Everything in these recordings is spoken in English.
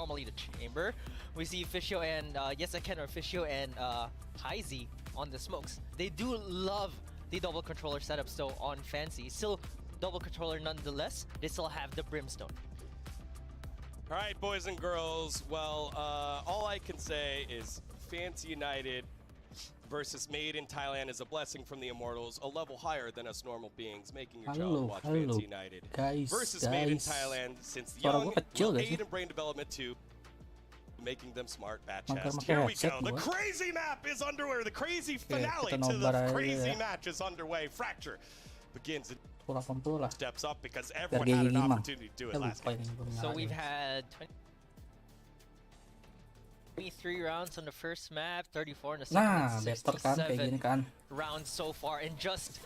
normally the chamber. We see Fischio and yes I can or Fischio and Heizy on the smokes. They do love the double controller setup still on Fancy. Still double controller nonetheless. They still have the Brimstone. All right, boys and girls. Well, all I can say is Fancy United versus Made in Thailand is a blessing from the Immortals, a level higher than us normal beings, making your child watch Fancy United versus Made in Thailand, since young will aid in brain development too, making them smart bat chest. Here we go. The crazy map is underway. The crazy finale to the crazy match is underway. Fracture begins and steps up because everyone had an opportunity to do it last game. So we've had 23 rounds on the first map, 34 in the second, and 67 rounds so far in just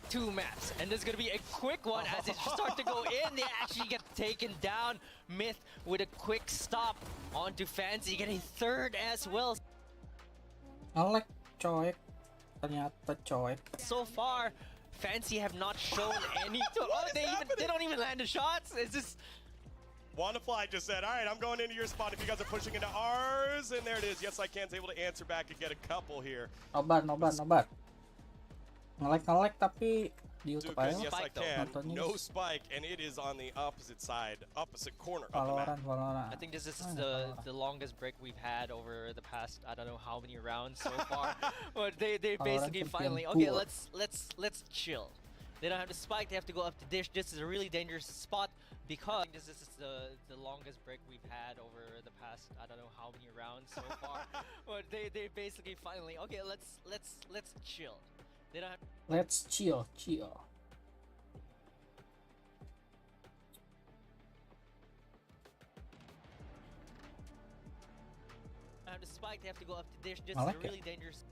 2 maps. And this is going to be a quick one as they start to go in. They actually get taken down. Myth with a quick stop onto Fancy, getting third as well. So far, Fancy have not shown any. They don't even land the shots. It's just. Wannafly just said, all right, I'm going into your spot if you guys are pushing into ours. And there it is. Yes, I can's able to answer back and get a couple here. Nobar. Ngelek tapi di YouTube aja. Yes, I can. No spike, and it is on the opposite side, opposite corner of the map. I think this is the longest break we've had over the past, I don't know how many rounds so far. But they basically finally, okay, let's chill. They don't have to spike, they have to go up to dish. This is a really dangerous spot because this is the longest break we've had over the past, I don't know how many rounds so far. But they basically finally, okay, let's chill. They don't have Let's chill. have to spike, they have to go up to dish. This is a really dangerous.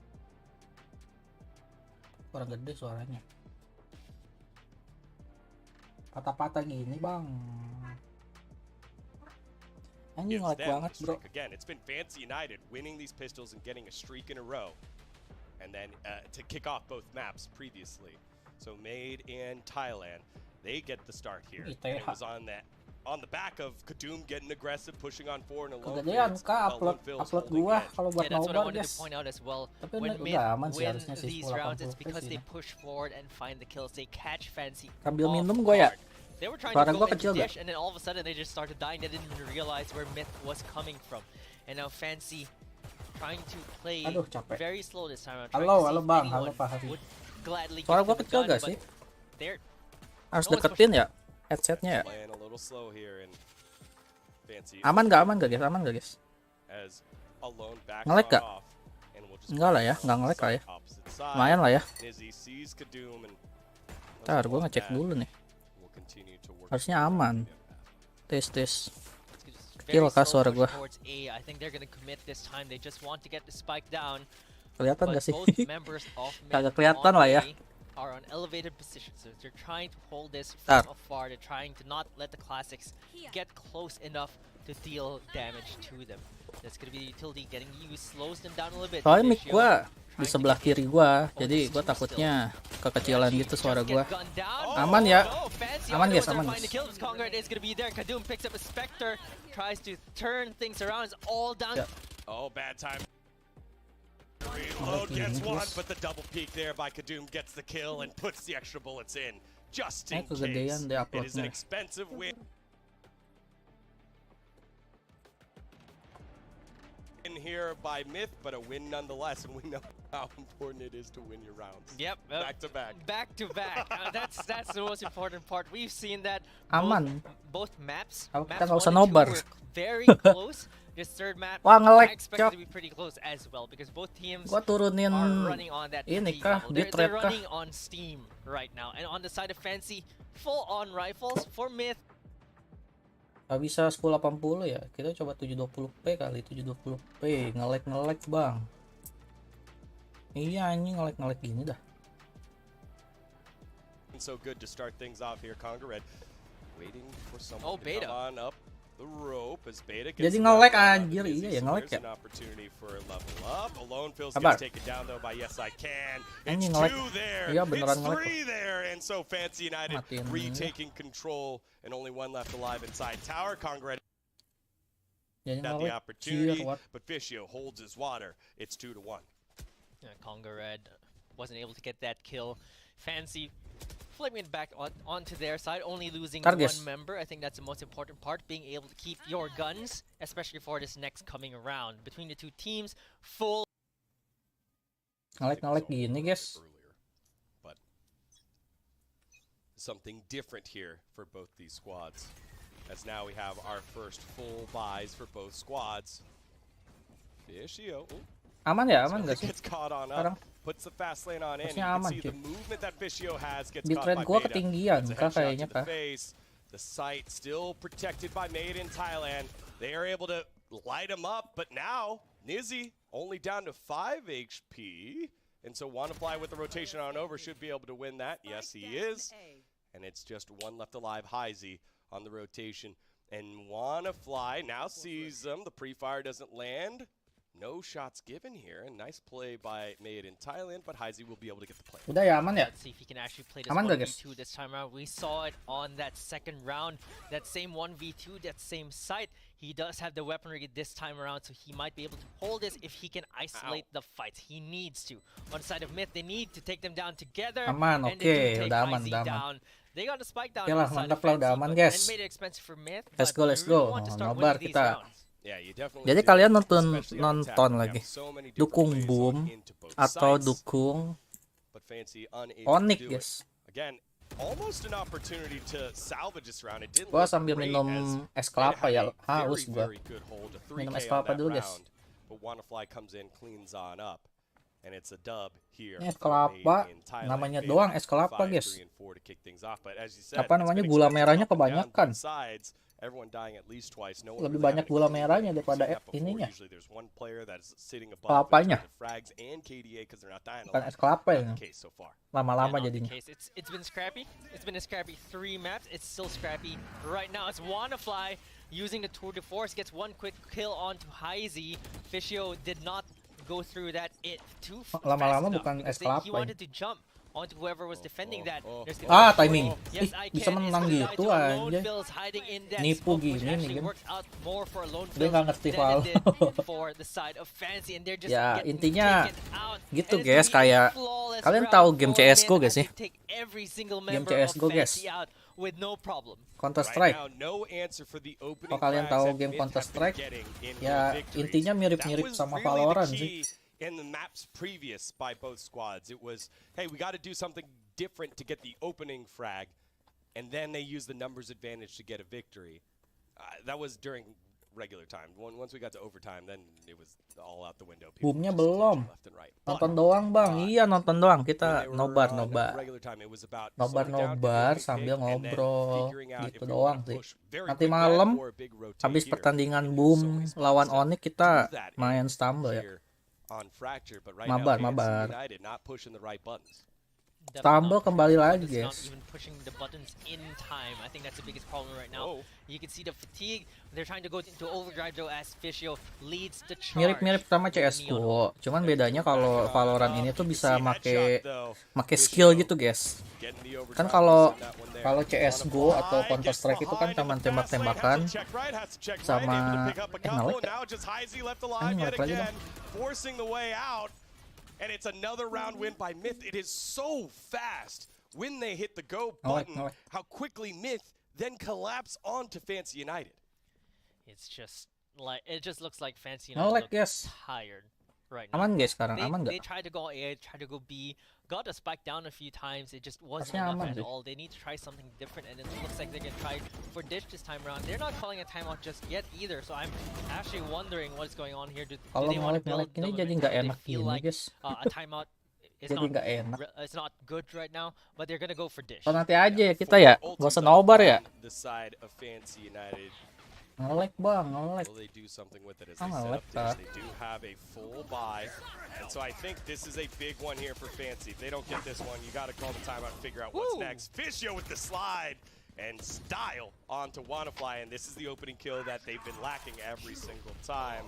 Kurang gede suaranya. Patah-patah gini, Bang. Anjing ngelag banget, bro. Again, it's been Fancy United winning these pistols and getting a streak in a row. And then to kick off both maps previously. So Made in Thailand, they get the start here. And it was on the back of Kadum getting aggressive, pushing on forward and alone. Kegedean kah upload gua kalau buat that's what I Nobar, wanted guys. to point out as well. Tapi When udah aman sih win harusnya sih these rounds, it's 80 because sih. they push forward and find the kills. They catch Fancy. Sambil off minum gua ya. guard. They were trying Suara to gua go kecil into gak? dish, and then all of a sudden they just started dying. They didn't even realize where Myth was coming from. And now Fancy trying to play very slow this time. Halo Bang, halo Pak Hafi. Suara gua kecil gak sih? Harus deketin ya headsetnya ya. Aman gak guys? Nge-lag gak? Enggak lah ya, nggak nge-lag lah ya. Lumayan lah ya. Ntar gua ngecek dulu nih. Harusnya aman. Tes. Kecil kah suara gua? Kelihatan gak sih? Kagak kelihatan lah ya. Are on elevated positions, so they're trying to hold this from afar. They're trying to not let the classics get close enough to deal damage to them. That's gonna be utility getting used, slows them down a little bit. Soalnya mic gua di sebelah kiri gua, jadi gua takutnya kekecilan gitu suara gua. Aman ya? Aman guys, aman guys. Kadum picks up a Spectre, tries to turn things around. It's all down. Oh, bad time. Reload gets one, but the double peek there by Kadum gets the kill and puts the extra bullets in, just in case. It is an expensive win. In here by Myth, but a win nonetheless, and we know how important it is to win your rounds. Yep, back to back. That's the most important part. We've seen that both maps 1 and 2 were very close. This third map, I expect it to be pretty close as well because both teams are running on that peak level. They're running on Steam right now, and on the side of Fancy, full-on rifles for Myth. Gak bisa 1080 ya, kita coba 720p kali, 720p, nge-lag bang. Iya anjing nge-lag gini dah. So good to start things off here, Conga Red waiting for someone to come on up the rope as Beta gets. Jadi nge-lag anjir, iya ya nge-lag ya. Alone feels gets taken down though by Yes I Can. It's 2 there. Iya It's beneran 3 there, and so Fancy United retaking control, and only 1 left alive inside tower. Conga Red Jadi Got the ngelag, opportunity, what? but Fishio holds his water. It's 2-1. Yeah, Conga Red wasn't able to get that kill. Fancy flipping it back onto their side, only losing Target. one member. I think that's the most important part, being able to keep your guns, especially for this next coming round. Between the two teams, full... Ngelag gini guys. Earlier, but something different here for both these squads. As now we have our first full buys for both squads. Fishio. Aman ya, aman gak sih? Gets caught on Sekarang up. Puts the fast lane on in. You harusnya can aman see cuy. the movement that Fishio has gets caught Bitrate by gua Beta. ketinggian It's a kah headshot kayaknya to the kah? face. The site still protected by Made in Thailand. They are able to light him up, but now Nizzy only down to 5 HP. And so Wannafly with the rotation on over should be able to win that. Yes, he is. And it's just one left alive, Heisey on the rotation. And Wannafly now sees them. The pre-fire doesn't land. No shots given here. And nice play by Made in Thailand, but Heisey will be able to get the play. Udah ya, aman ya? Let's see if he can actually play this Aman gak, guys? 1v2 this time around. We saw it on that second round. That same 1v2, that same site. He does have the weaponry this time around, so he might be able to hold this if he can isolate the fights. He needs to. On the side of mid, they need to take them down together. Aman, and oke, they do take udah aman, Heisey udah aman. down. They got the spike down Oke on lah, the side mantap of lah, udah Fancy, aman, but- guys. and made it expensive for mid. Let's but go, we let's really go. want to start Nobar winning these kita. rounds. Yeah, you definitely Jadi do, kalian especially on attack. nonton We lagi. have so many different Dukung ways Boom on into both atau sides, Dukung but Fancy unable Onic to do it. guys. Again, almost an opportunity to salvage this round. It didn't Gua look sambil great minum as es kelapa it ya, had a haus very, gua. very good hold, a Minum 3K es on kelapa that dulu guys. round, but Wannafly comes in, cleans on up, and it's a dub here. Ini es for kelapa, Made in Thailand. namanya Beta doang es kelapa 5, guys. 3, and 4 to kick things off. But as you said, Apa it's namanya, been gula expensive merahnya up and down kebanyakan. both sides. Everyone dying at least twice. No one Lebih really banyak having gula a clean merahnya game. We've daripada seen that before. ininya. Usually there's one player that's sitting above Kelapanya. the frags and KDA because they're not dying a Bukan lot. es kelapa ya. Not the case so far. Lama-lama Yeah, not the jadinya. case. It's been scrappy. It's been a scrappy 3 maps. It's still scrappy right now. It's Wannafly using the tour de force, gets one quick kill onto Heisey. Fishio did not go through that too fast Lama-lama enough bukan because es kelapa he ya. wanted to jump onto whoever was defending that. There's Ah, gonna be- timing. Yes, Ih, I bisa can. menang It's the gitu guy to Lone aja. Phil's hiding in that Nipu smoke, which gini nih actually kan. worked out more for Lone Dia Phil nggak ngerti than Val. it did for the side of Fancy, and they're just Ya, getting intinya taken out. gitu And it's guys, gonna be a kayak flawless kalian round tahu game for CS:GO mid gak as sih? they take every single Game member of CS:GO guys. Fancy out with no problem. Counter Right Strike. now, no answer for the opening Kalau kalian frags tahu that game Mid Counter have been Strike, getting in ya their victories. intinya mirip-mirip That was sama really the Valorant key sih. in the maps previous by both squads. It was, hey, we got to do something different to get the opening frag, and then they use the numbers advantage to get a victory. That was during regular time. Once we got to overtime, then it was all out the window. People Boomnya just belum. left and right. Nonton doang bang, iya nonton doang. When Kita they were nobar on nobar. regular time, it was about Nobar slowing down, nobar getting a sambil pick, and then ngobrol figuring out gitu if we doang wanna sih. push very Nanti quick malam or a big rotate habis here. pertandingan And Boom there's so many lawan spots to Onic do kita that main in Sambil ya. here on Fracture, but right Mabar, now, mabar. Fancy United not pushing the right buttons. Stumble kembali lagi It's not guys. even pushing the buttons in time. I think that's the biggest problem right Oh. now. You can see the fatigue. They're trying to go into overdrive though as Fishio leads the charge. Mirip-mirip sama with the CS:GO. Neon. Cuman bedanya kalau Valorant ini tuh You bisa see make headshot, though. skill gitu guys. Getting the overdrive, Kan kalau send that one there. kalau CS:GO atau Wannafly Counter gets Strike itu kan behind in cuman the fast lane, tembak-tembakan has to check right, has to check sama right, able to pick up a couple, ngelag ya? now just Heisey left alive yet ngelag lagi again, dong. forcing the way out, and it's another round win by Myth. It is so fast when they hit the go button, ngelag. how quickly Myth then collapse onto Fancy United. It's just like it just looks like Fancy Ngelag, look guys. tired right now. Aman guys sekarang, aman They nggak? tried to go A, tried to go B, got a spike down a few times. It just wasn't Harusnya enough aman at sih. all. They need to try something different, and it looks like they're gonna try for Dish this time around. They're not calling a timeout just yet either. So I'm actually wondering what's going on here. Do Kalau they want to ngelag build ini the jadi momentum? nggak Do they enak feel gini like guys. a timeout is Jadi not nggak enak. it's not good right now, but they're gonna go for Dish. So nanti aja ya kita ya, gak usah nobar ya. The side of Fancy United. Ngelag bang, ngelag. Will they do something with it as Oh, they set I up like that. Dish? They do have a full buy, and so I think this is a big one here for Fancy. If they don't get this one, you got to call the timeout and figure out what's Woo. next. Fishio with the slide and style onto Wannafly, and this is the opening kill that they've been lacking every single time.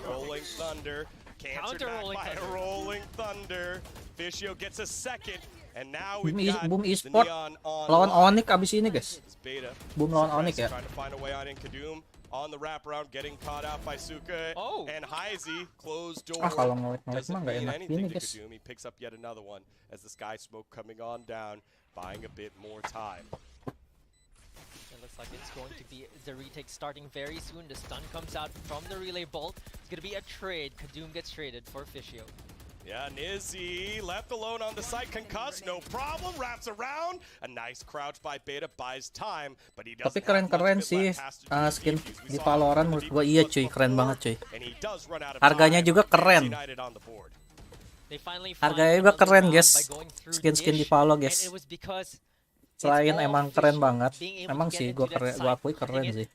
Rolling Thunder, canceled back Rolling by a Thunder. Rolling Thunder. Fishio gets a second, and now we've Boom, got Boom the Esports Neon lawan online. Onic abis ini guys. It's Beta. Boom lawan Onic ya. Trying to find a way out in Kadum. on the wraparound, getting caught out by Suka and Heizy. Closed door. Kalau ngelik mah Doesn't nggak mean enak anything gini to guys. Kadum. He picks up yet another one as the sky smoke coming on down, buying a bit more time. It looks like it's going to be the retake starting very soon. The stun comes out from the relay bolt. It's going to be a trade. Kadum gets traded for Fishio. Yeah, Nizzy left alone on the site, concussed, no problem, wraps around. A nice crouch by Beta, buys time, but he doesn't. Tapi keren-keren sih skin di Valorant menurut gua. Iya cuy, keren banget cuy. Harganya juga keren. Harganya juga keren guys. Skin-skin di Valo guys. Selain emang keren banget, emang sih gua akui keren sih.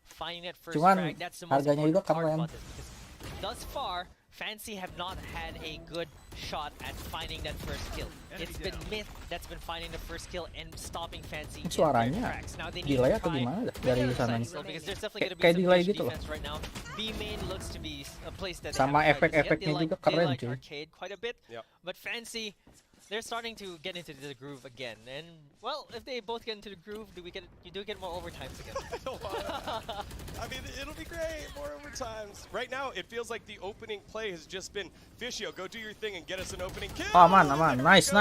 Cuman harganya juga keren. Thus far, Fancy have not had a good shot at finding that first kill. It's been Myth that's been finding the first kill and stopping Fancy. Suaranya delay atau gimana dari sana? Kayak delay gitu loh. Sama efek-efeknya juga keren cuy. But Fancy, they're starting to get into the groove again, and well, if they both get into the groove, you do get more overtimes again. I mean, it'll be great, more overtimes. Right now, it feels like the opening play has just been Fishio, go do your thing and get us an opening kill. Aman, nice.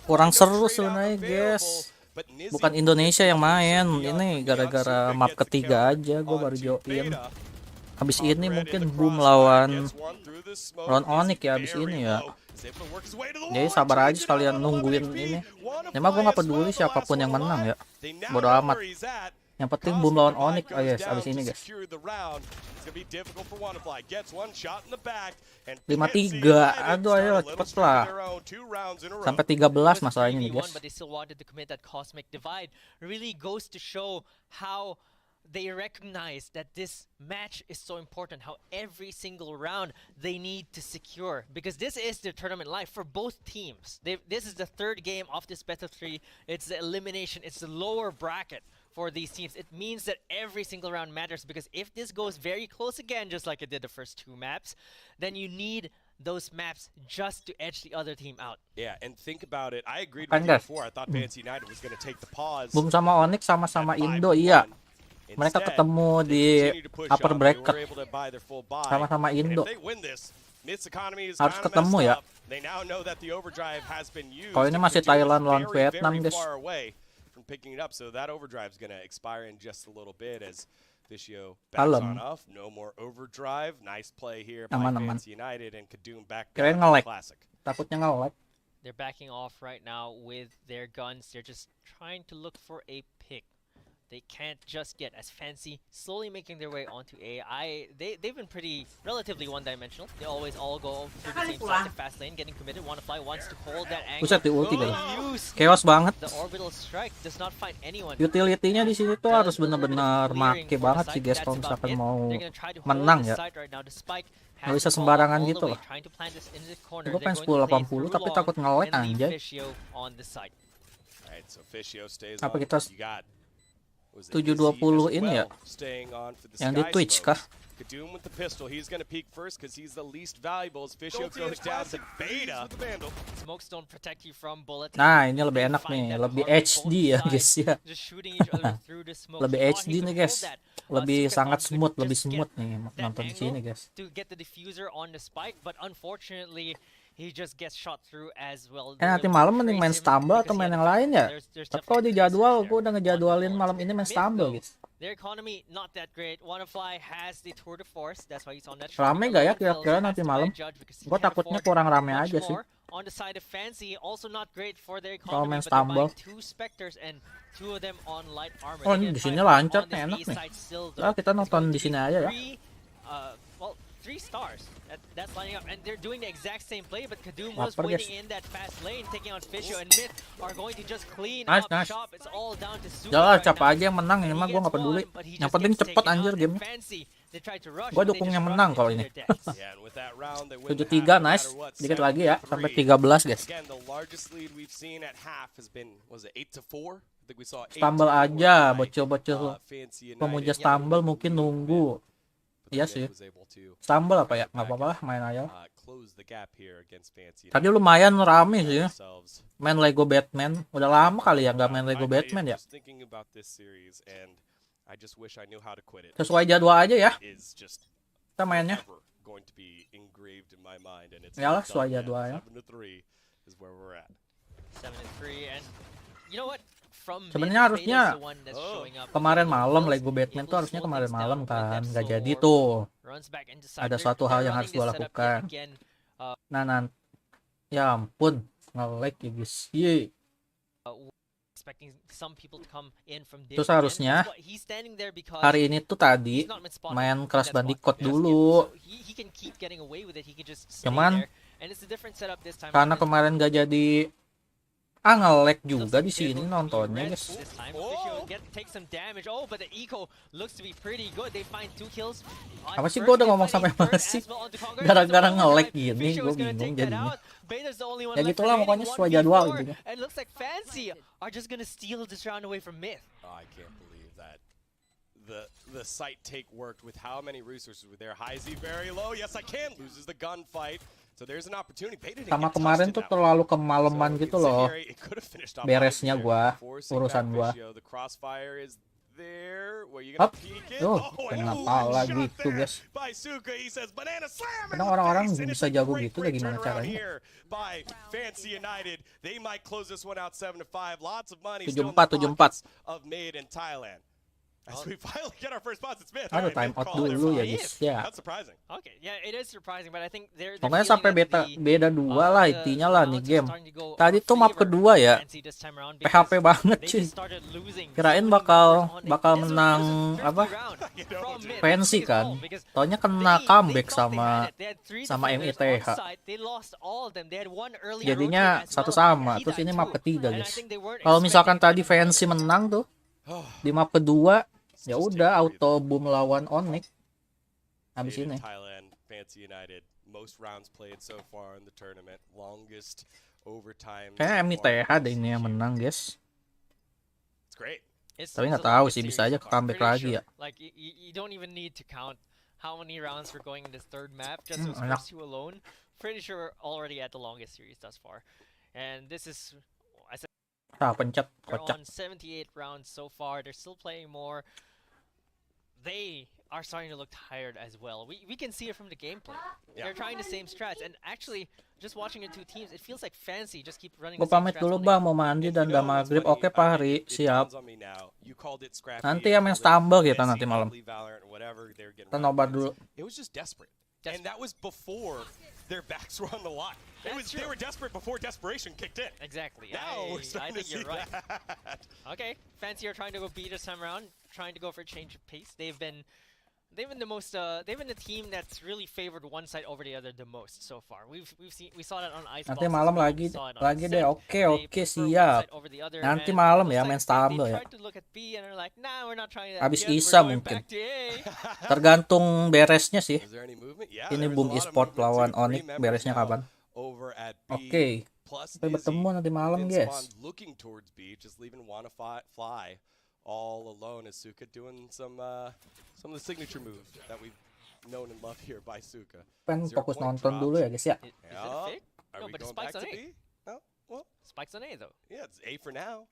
Kurang seru sebenarnya guys. Bukan Indonesia yang main, ini gara-gara map ketiga aja gue baru join. Habis ini mungkin boom lawan Onic ya, habis ini ya. Jadi sabar aja sekalian nungguin ini. Emang gue gak peduli siapapun yang menang ya. Bodo amat. Yang penting boom lawan Onic. Oh yes, abis ini guys. 5-3. Aduh ayo cepet lah. Sampai 13 masalahnya nih guys. They recognize that this match is so important, how every single round they need to secure, because this is the tournament life for both teams. This is the third game of this best of 3. It's the elimination, it's the lower bracket for these teams. It means that every single round matters, because if this goes very close again, just like it did the first 2 maps, then you need those maps just to edge the other team out. Yeah, and think about it. I agreed with you before. I thought Fancy United was going to take the pause. Boom sama Onic sama-sama Indo, iya. Mereka ketemu di upper bracket sama-sama Indo. Harus ketemu ya. Kalau ini masih Thailand lawan Vietnam guys. Kalem. Aman. Kirain nge-lag. Takutnya nge-lag. They're backing off right now with their guns. They're just trying to look for a pick. They can't just get as Fancy, slowly making their way onto A. They've been relatively one-dimensional. They always all go through the same side, the fast lane, getting committed. Wanna wants to hold that angle. Buset di ulti kali. Chaos banget. The orbital strike does not find anyone. Utility-nya di sini tuh harus benar-benar make banget sih guys kalau misalkan mau menang ya. Nggak bisa sembarangan gitu loh. Gue pengen 1080 tapi takut nge-lag anjay. Apa kita 720 ini ya? Yang di Twitch kah? Nah, ini lebih enak nih, lebih HD ya guys ya. Lebih HD nih guys. Lebih sangat smooth, lebih smooth nih nonton di sini guys. Nanti malam mending main Stumble atau main yang lain ya? Tapi kalau di jadwal, gue udah ngejadwalin malam ini main Stumble guys. Rame gak ya kira-kira nanti malam? Gue takutnya kurang rame aja sih. Kalau main Stumble. Oh ini di sini lancar nih, enak nih. Nah, kita nonton di sini aja ya. 3 stars. That's lining up, and they're doing the exact same play, but Kadum was waiting in that fast lane, taking on Fishio, and Myth are going to just clean up shop. It's all down to Suda. Jangan siapa aja yang menang ini mah gue nggak peduli. Yang penting cepet anjir game. Gue dukung yang menang kalau ini. 7-3 nice. Dikit lagi ya sampai 13 guys. Stumble aja, bocil-bocil pemuja Stumble mungkin nunggu. Iya sih. Stumble apa ya? Nggak apa-apa lah, main aja. Tadi lumayan rame sih ya. Main Lego Batman. Udah lama kali ya nggak main Lego Batman ya. I just wish I knew how to quit it. Sesuai jadwal aja ya. Is just Kita mainnya. going to be engraved in my mind, and it's Yalah, sesuai jadwal ya. 7-3 is where we're at. 7-3, and you know what? From Sebenarnya harusnya kemarin malam Lego Batman tuh harusnya kemarin malam kan, nggak jadi tuh. Ada suatu hal yang harus gue lakukan. Nah, ya ampun, nge-lag ya guys. Ye. Terus harusnya hari ini tuh tadi main Crash Bandicoot dulu. Cuman karena kemarin nggak jadi nge-lag juga di sini nontonnya guys. Apa sih gue udah ngomong sampai masih gara-gara nge-lag gini, gue bingung jadinya. Ya gitulah pokoknya sesuai jadwal intinya. I can't believe that the site take worked with how many resources were there. High Z very low. Yes, I can. Loses the gunfight. So there's an opportunity. Sama kemarin tuh terlalu kemalaman gitu loh. Beresnya gua, urusan gua. Hop, kenapa lagi tuh guys? Kadang orang-orang bisa jago gitu, lah gimana caranya? 74. As we finally get our first spots, it's Smith. Aduh, time out dulu ya guys ya. That's surprising. Okay, yeah, it is surprising, but I think they're pokoknya sampai beda 2 lah intinya lah nih game. Tadi tuh map kedua ya. PHP banget cuy. Kirain bakal menang apa? Fancy kan. Taunya kena comeback sama MITH. Jadinya satu sama. Terus ini map ketiga guys. Kalau misalkan tadi Fancy menang tuh di map kedua, ya udah auto boom lawan Onic. Habis ini. Thailand, Fancy United, most rounds played so far in the tournament, longest overtime. Kayak MITH deh ini yang menang, guys. It's great. Tapi nggak tahu sih, bisa aja comeback lagi ya. Like you don't even need to count how many rounds we're going in this third map, just those first two alone. Pretty sure already at the longest series thus far. And this is Pencet they're kocak. on 78 rounds so far. They're still playing more. They are starting to look tired as well. We can see it from the gameplay. They're trying the same strats, and actually, just watching the two teams, it feels like Fancy just keep running. Gue pamit dulu bang, mau mandi dan udah maghrib. Oke Pak Hari, siap. Nanti ya main Sambil kita nanti malam. Kita nobar dulu. It was just desperate. And that was before their backs were on the line. They were desperate before desperation kicked in. Exactly. Now I think you're right. Okay, Fancy are trying to go beat this time around, trying to go for a change of pace. They've been the team that's really favored one side over the other the most so far. We saw that on Ice. Nanti malam lagi deh. Oke siap. Nanti malam ya main Sambil ya. Habis Isa mungkin. Tergantung beresnya sih. Ini boom Esports lawan Onic beresnya kapan? Oke. Sampai bertemu nanti malam guys. All alone as Suka doing some of the signature moves that we've known and loved here by Suka. Pen fokus nonton dulu ya guys ya. Is it a fake? No, but Spike's on A. No? Well, Spike's on A though. Yeah, it's A for now.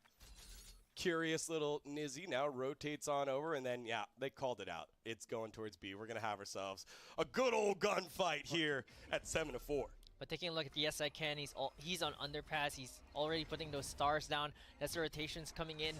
Curious little Nizzy now rotates on over, and then yeah, they called it out. It's going towards B. We're gonna have ourselves a good old gunfight here at 7-4. But taking a look at the Yes I Can, he's on underpass. He's already putting those stars down. That's the rotations coming in.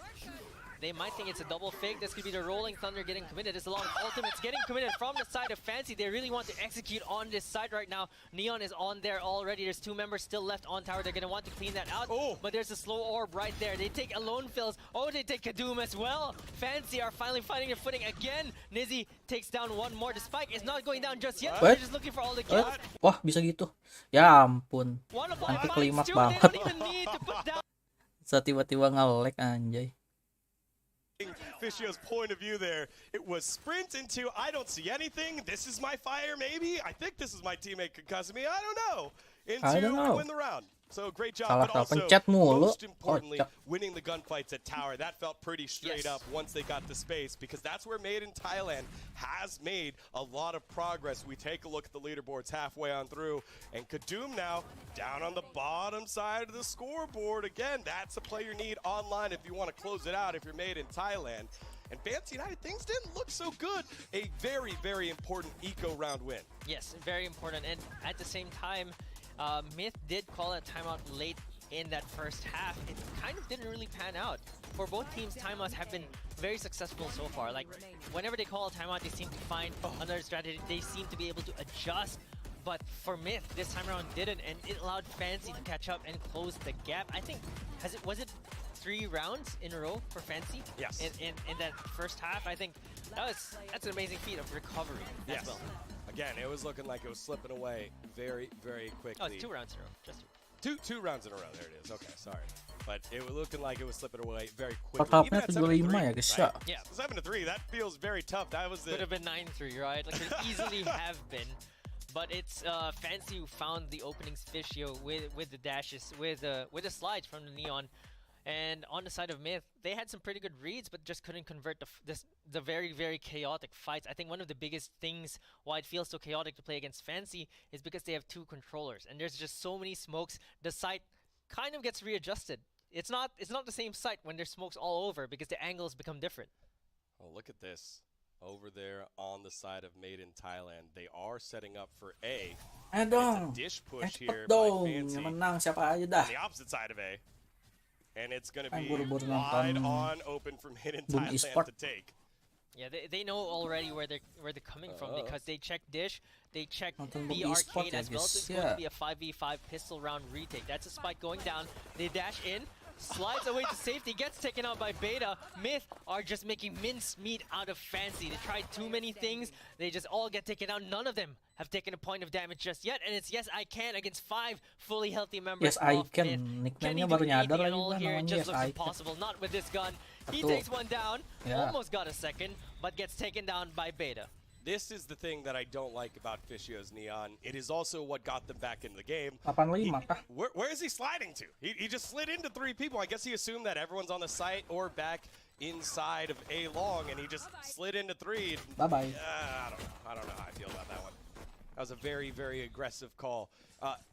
They might think it's a double fake. This could be the Rolling Thunder getting committed. It's a lot of ultimates getting committed from the side of Fancy. They really want to execute on this side right now. Neon is on there already. There's 2 members still left on tower. They're going to want to clean that out. Oh. But there's a slow orb right there. They take Alone Fills. Oh, they take Kadoom as well. Fancy are finally finding their footing again. Nizzy takes down one more. The Spike is not going down just yet. They're just looking for all the kills. Wah, bisa gitu. Ya ampun. Nanti klimaks banget. Bisa tiba-tiba nge-lag anjay. Fishio's point of view there, it was sprint into I don't see anything, this is my fire maybe, I think this is my teammate concussing me, I don't know, into win the round. So great job, but also most importantly, winning the gunfights at tower. That felt pretty straight up once they got the space, because that's where Made in Thailand has made a lot of progress. We take a look at the leaderboards halfway on through, and Kadoom now down on the bottom side of the scoreboard again. That's a player need online if you want to close it out if you're Made in Thailand. And Fancy United, things didn't look so good. A very, very important eco round win. Yes, very important. And at the same time, Myth did call a timeout late in that first half. It kind of didn't really pan out. For both teams, timeouts have been very successful so far. Like, whenever they call a timeout, they seem to find another strategy. They seem to be able to adjust. But for Myth, this time around didn't, and it allowed Fancy to catch up and close the gap. I think, was it 3 rounds in a row for Fancy? Yes. In that first half, I think that's an amazing feat of recovery as well. Again, it was looking like it was slipping away very, very quickly. Oh, it's 2 rounds in a row. Just 2 rounds in a row. There it is. Okay, sorry. But it was looking like it was slipping away very Patapnya quickly. Even at 7-5 ya guys ya. Yeah. 7-3, that feels very tough. That was Could have been 9-3, right? Like, could easily have been. But it's Fancy who found the openings Fishio with the dashes, with the slides from the Neon. And on the side of Myth, they had some pretty good reads, but just couldn't convert the very, very chaotic fights. I think one of the biggest things why it feels so chaotic to play against Fancy is because they have 2 controllers, and there's just so many smokes. The sight kind of gets readjusted. It's not the same sight when there's smokes all over because the angles become different. Oh, look at this. Over there on the side of Made in Thailand, they are setting up for A. Ayo It's a dong. dish push Cepet here by dong. Fancy Yang on menang siapa aja dah. the opposite side of A. And it's going to Kan be buru-buru wide nonton on open for Made in Boom Thailand Esports. to take. Yeah, they know already where they're coming from because they check dish, they check Nonton B Boom arcade Esports ya as well. guys, So it's going ya. to be a 5v5 pistol round retake. That's a spike going down. They dash in, slides away to safety, gets taken out by Beta. Myth are just making mincemeat out of Fancy. They tried too many things. They just all get taken out. None of them have taken a point of damage just yet. And it's Yes I Can against 5 fully healthy members. Yes I of Can. Myth. Can he Nickname-nya do baru nyadar anything at lagi all gua here? It namanya just Yes looks I Can. impossible. Not with this gun. He Atau. takes one down. Yeah. Almost got a second, but gets taken down by Beta. This is the thing that I don't like about Fishio's Neon. It is also what got them back in the game. 85 kah? Where is he sliding to? He just slid into 3 people. I guess he assumed that everyone's on the site or back inside of A long, and he just slid into 3. Bye-bye. I don't know how I feel about that one. That was a very, very aggressive call.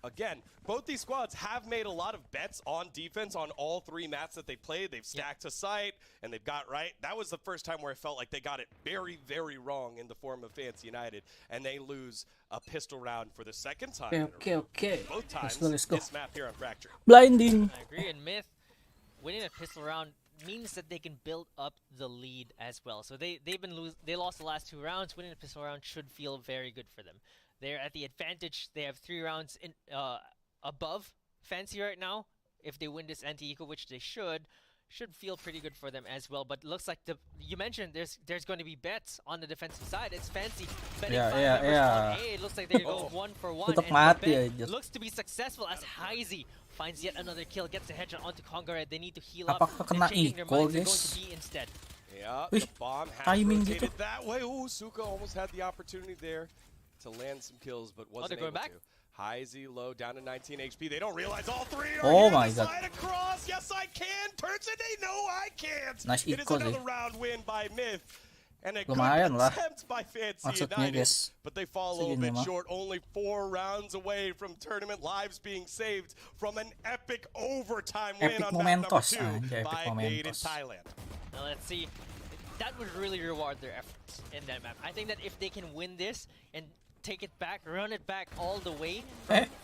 Again, both these squads have made a lot of bets on defense on all 3 maps that they played. They've stacked a site, and they've got right. That was the first time where I felt like they got it very, very wrong in the form of Fancy United, and they lose a pistol round for the second time in a row. Okay. Both times, Let's go. this map here on Fracture. Blinding. I agree, and Myth winning a pistol round means that they can build up the lead as well. So they lost the last 2 rounds. Winning a pistol round should feel very good for them. They're at the advantage. They have 3 rounds in above Fancy right now. If they win this anti-eco, which they should feel pretty good for them as well. But it looks like you mentioned there's going to be bets on the defensive side. It's Fancy betting 5 members on A. It looks like they go 1 for 1. Tutup And mati the bet aja. looks to be successful as Hyzy finds yet another kill, gets a headshot onto Congared. They need to heal up. Apakah kena They're changing their eco, minds. They're going guys? to B instead. Yeah, Wih, the bomb has timing rotated gitu. that way. Ooh, Suka almost had the opportunity there to land some kills, but wasn't they're going able back? to. Hyzy low, down to 19 HP. They don't realize all 3 are Oh here. my The God. slide across. Yes, I can. Turns it. They know I can't. Nice It is eco another sih. round win by Myth. And a Lumayan good lah. attempt by Fancy Maksudnya, United. guys. But they fall a little Segini bit mah. short. Only 4 rounds away from tournament lives being saved from an epic overtime win Epic on map number momentos. 2 Anjay, epic by Made in momentos. Thailand. Now let's see. That would really reward their efforts in that map. I think that if they can win this and take it back, run it back all the way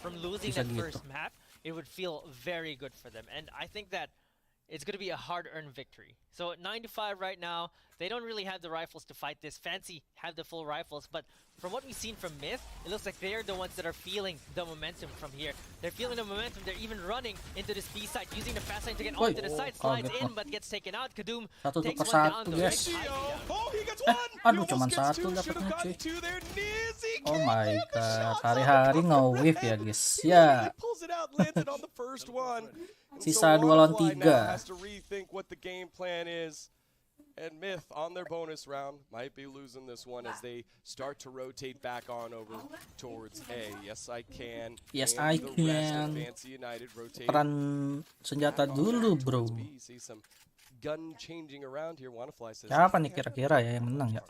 from losing Bisa that gitu. first map, it would feel very good for them. And I think that it's going to be a hard-earned victory. So 9-5 right now. They don't really have the rifles to fight this. Fancy have the full rifles, but from what we've seen from Myth, it looks like they're the ones that are feeling the momentum from here. They're feeling the momentum. They're even running into this B side, using the fast lane to get Woi. onto the side. Slides Kaget in, gua. but gets taken out. Kadum Satu takes per one down. satu, Though. guys. Oh, he gets 1. aduh, He almost cuman gets satu 2. Should have dapatnya, gotten cuy. 2 there. Nizzy Oh can't my get the god, shots hari-hari off. nge-whiff ya guys. Ya, He pulls it out, lands it on the first one. And Sisa so 2 lawan Wonderfly 3. now has to rethink what the game plan is. And Myth on their bonus round might be losing this one as they start to rotate back on over towards A. Yes, I can. Yes, And I the rest of can. Fancy United rotate Peran senjata back on dulu, there bro. towards B. See some gun changing around here. Wannafly says. Siapa nih kira-kira ya yang menang ya?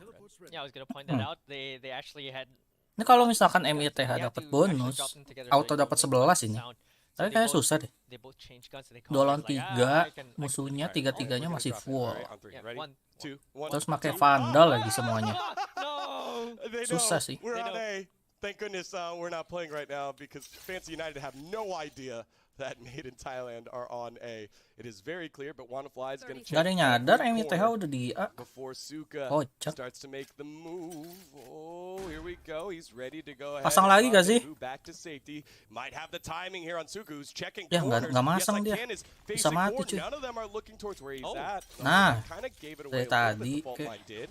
Yeah, I was going to point that out. They actually had... Ini kalau misalkan MITH they had dapat to bonus, actually drop them together auto so you dapat don't make 11 ini. sound. Tapi kayak susah deh. They both change guns and they Dua lawan compromise, 3, I can musuhnya Alright, tiga-tiganya we're gonna masih drop it. full. Alright, on three. Yeah, Ready? 1, 2, 1. Terus pakai vandal lagi semuanya. No. They Susah know. sih. We're They on know. A. Thank goodness we're not playing right now because Fancy United have no idea that Made in Thailand are on A. It is very clear, but WannaFly is going to Gak ada yang nyadar MITH udah di A. before Suka Kocak. starts to make the move. Oh, here we go. He's ready to go ahead. Pasang lagi gak sih? Move back to safety. Might have the timing here on Suka who's checking Ya, corners. nggak masang yes, dia. Ken is Bisa facing mati, forward. cuy. None of them are looking towards where he's Oh. at. Nah, Kind of gave it away dari a little tadi bit, the fault kayak- line did.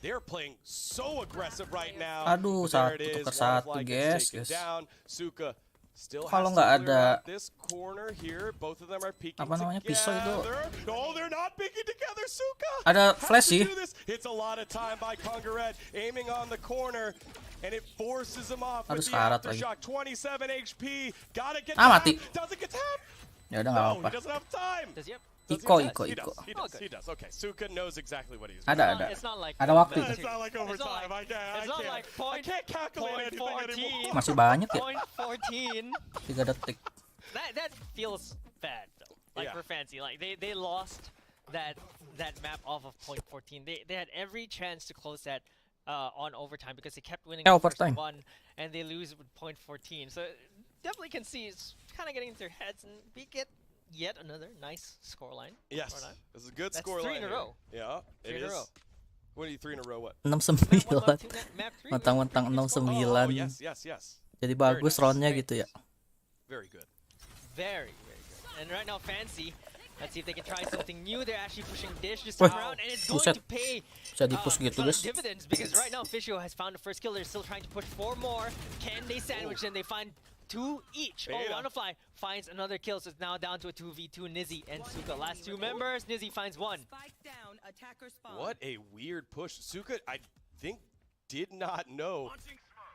They're playing so aggressive right now. Aduh, There satu it is. tuker satu, WannaFly guys, gets taken guys. down. Suka still Kalau has nggak to clear ada- out this corner here. Both of them are peeking Apa namanya, pisau itu? together. No, they're not peeking together. Suka Ada has flash to sih. do this. It's a lot of time by Congaret aiming on the corner. And it forces him off Aduh, with the sekarat lagi. aftershock. 27 HP. Gotta get Mati. tapped. Doesn't get tapped. Ya udah nggak No, apa-apa. he doesn't have time. Does he have? Iko. He does. Okay. He does. Okay, Suka knows exactly what he's Ada, doing. ada. It's not like Ada waktu It's itu. not like overtime. like- I it's not can't. like I can't calculate anything 0.14. anymore. Masih banyak ya, Point 14. 3 detik. That feels bad though. Like Yeah. for Fancy, like they lost that map off of point 14. They had every chance to close that on overtime because they kept winning Yeah, the first overtime. one, and they lose with point 14. So definitely can see it's kind of getting into their heads, and we get yet another nice scoreline. Yes, this is a good That's score 3 in line a row. here. Yeah, Three it in a is. row. What are you 3 in a row? What? 6-9. What about map 3? Mentang-mentang Oh, 6-9. yes. Jadi bagus nice. roundnya gitu ya. Very good. Very good. And right now, Fancy, let's see if they can try something new. They're actually pushing Dish this Wih, time around, and it's going buset. to pay Bisa di-push gitu, ton of guys. dividends because right now Fisio has found the first kill. They're still trying to push 4 more. Can they sandwich them? They find 2 each. Oh, Beta. WannaFly finds another kill, so it's now down to a 2v2. Nizzy and Suka, last 2 members. Nizzy finds 1. What a weird push. Suka, I think, did not know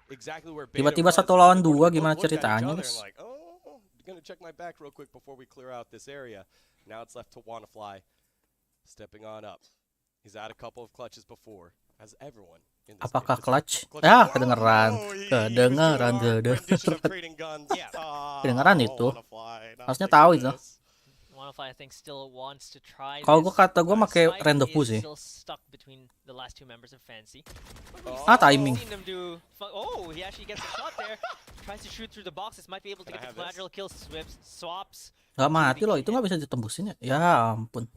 exactly where Beta Tiba-tiba was. 1 lawan They 2, both gimana looked at each ceritanya, other guys? and like, oh, gonna check my back real quick before we clear out this area. Now it's left to WannaFly, stepping on up. He's had a couple of clutches before, as everyone in this Apakah game. clutch? Clutch- Ya, Oh, kedengeran. he Kedengeran, was doing our rendition of kedengeran. trading guns. Yeah. Kedengeran Oh, itu. WannaFly, not Harusnya thinking tahu of itu. this. WannaFly, I think, still wants to try. Kalau gua this. kata gua pakai Spike rendeku is sih. still stuck between the last 2 members of Fancy. Ah, timing. Seen them do. Oh, he actually gets a shot there. Tries to shoot through the boxes. Might be able to Can I get the have this? collateral kills. Swaps. Gak mati loh, itu nggak bisa ditembusin ya. Ya ampun.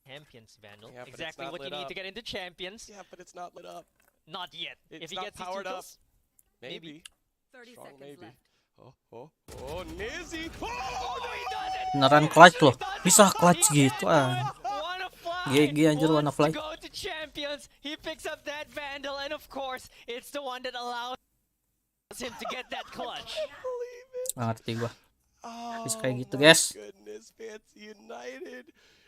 Champions Vandal. Yeah, but it's Exactly not what you lit need up. to get into Champions. Yeah, but it's not lit up. Not yet. It's If he not gets these 2 powered up. kills. Maybe. 30 Strong seconds maybe. left. Oh, Nizzy. Oh, No, he does it! Beneran clutch loh. He does it! Bisa He clutch can gitu do it! ah. WannaFly GG anjir, wants WannaFly. to go to Champions. He picks up that Vandal, and of course, it's the one that allows him to get that clutch. believe it. Nggak ngerti gua. Oh, Bisa kayak gitu, my guys. Goodness, Fancy United.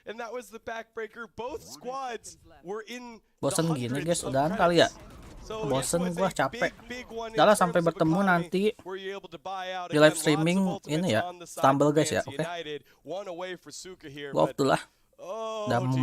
And that was the backbreaker. Both squads were in Bosen the gini, hundreds guys, of udahan kali ya. credits. So Bosen it was gua, a capek. big one in Udah lah, terms sampai of bertemu economy. nanti Were you able to buy out di again, live lots of streaming ultimates ini ya, on the side Sambil of guys ya, Fancy oke? United. One away for Suka here, Gua off but- dulu lah. Oh, Udah dear.